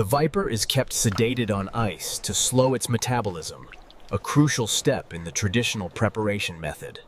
The viper is kept sedated on ice to slow its metabolism, a crucial step in the traditional preparation method.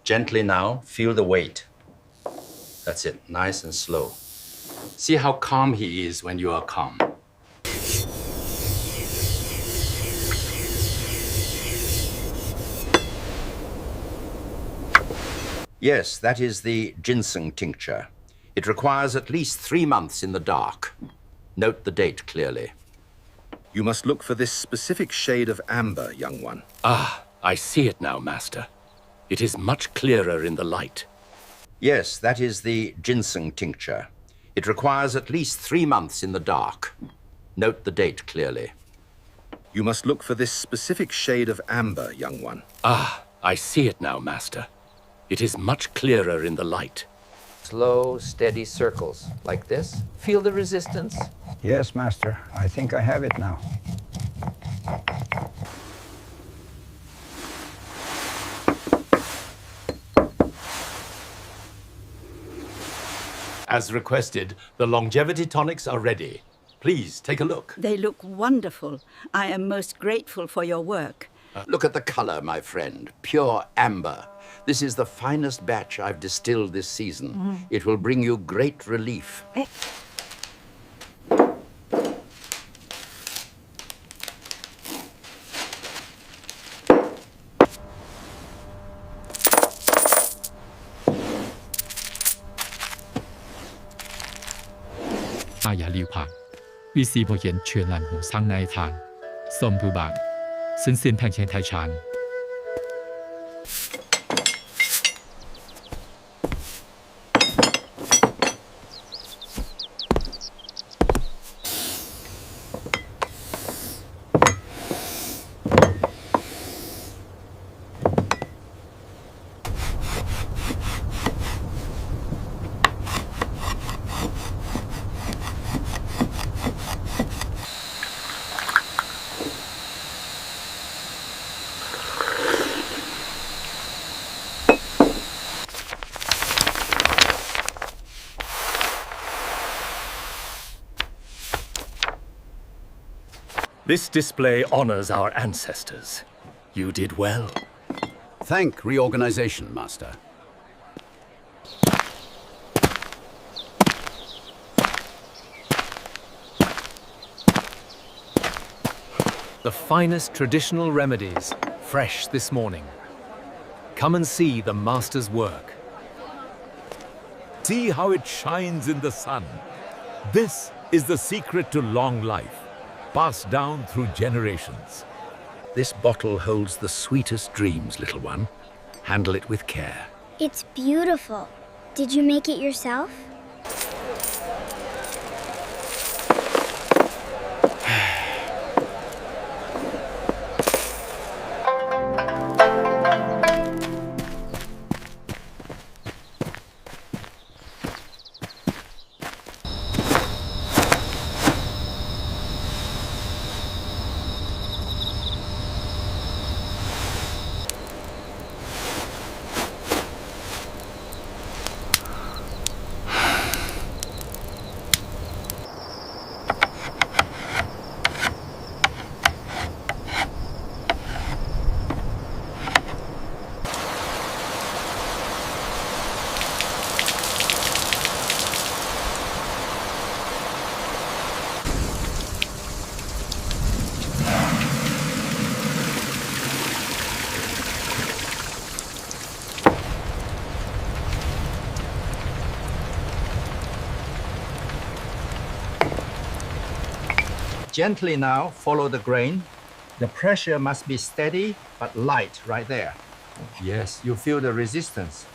Gently now, feel the weight. That's it, nice and slow. See how calm he is when you are calm. Yes, that is the ginseng tincture. It requires at least 3 months in the dark. Note the date clearly. You must look for this specific shade of amber, young one. Ah, I see it now, Master. It is much clearer in the light. Yes, that is the ginseng tincture. It requires at least 3 months in the dark. Note the date clearly. You must look for this specific shade of amber, young one. Ah, I see it now, Master. It is much clearer in the light. Slow, steady circles, like this. Feel the resistance? Yes, Master. I think I have it now. As requested, the longevity tonics are ready. Please take a look. They look wonderful. I am most grateful for your work. Look at the color, my friend. Pure amber. This is the finest batch I've distilled this season. It will bring you great relief.也了拍，於是目前全能紅生奶炭，送不白，新鮮平請太殘。This display honors our ancestors. You did well. Thank reorganization, Master. The finest traditional remedies, fresh this morning. Come and see the master's work. See how it shines in the sun. This is the secret to long life, passed down through generations. This bottle holds the sweetest dreams, little one. Handle it with care. It's beautiful. Did you make it yourself? Gently now, follow the grain. The pressure must be steady but light right there. Yes, you feel the resistance.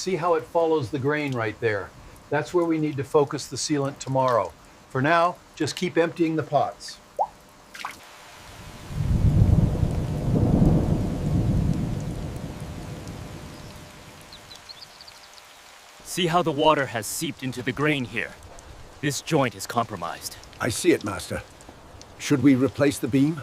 See how it follows the grain right there. That's where we need to focus the sealant tomorrow. For now, just keep emptying the pots. See how the water has seeped into the grain here. This joint is compromised. I see it, Master. Should we replace the beam?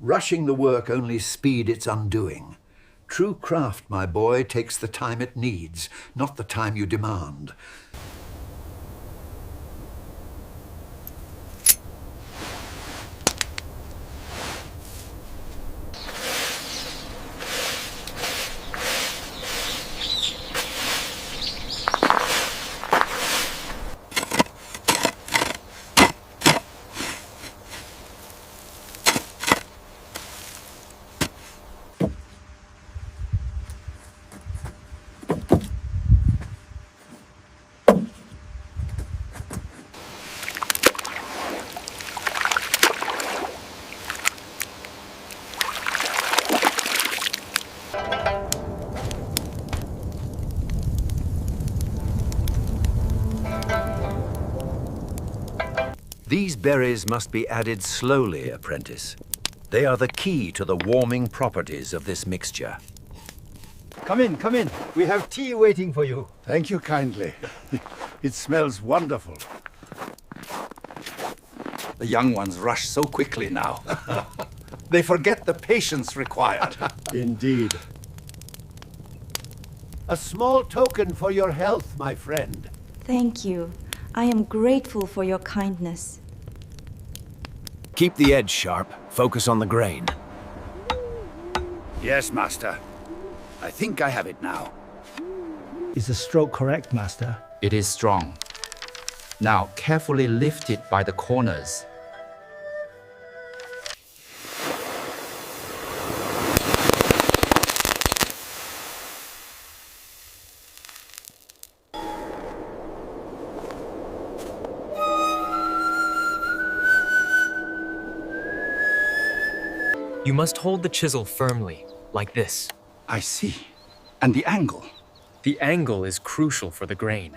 Rushing the work only speed its undoing. True craft, my boy, takes the time it needs, not the time you demand. These berries must be added slowly, apprentice. They are the key to the warming properties of this mixture. Come in, come in. We have tea waiting for you. Thank you kindly. It smells wonderful. The young ones rush so quickly now. They forget the patience required. Indeed. A small token for your health, my friend. Thank you. I am grateful for your kindness. Keep the edge sharp. Focus on the grain. Yes, Master. I think I have it now. Is the stroke correct, Master? It is strong. Now carefully lift it by the corners. You must hold the chisel firmly, like this. I see. And the angle? The angle is crucial for the grain.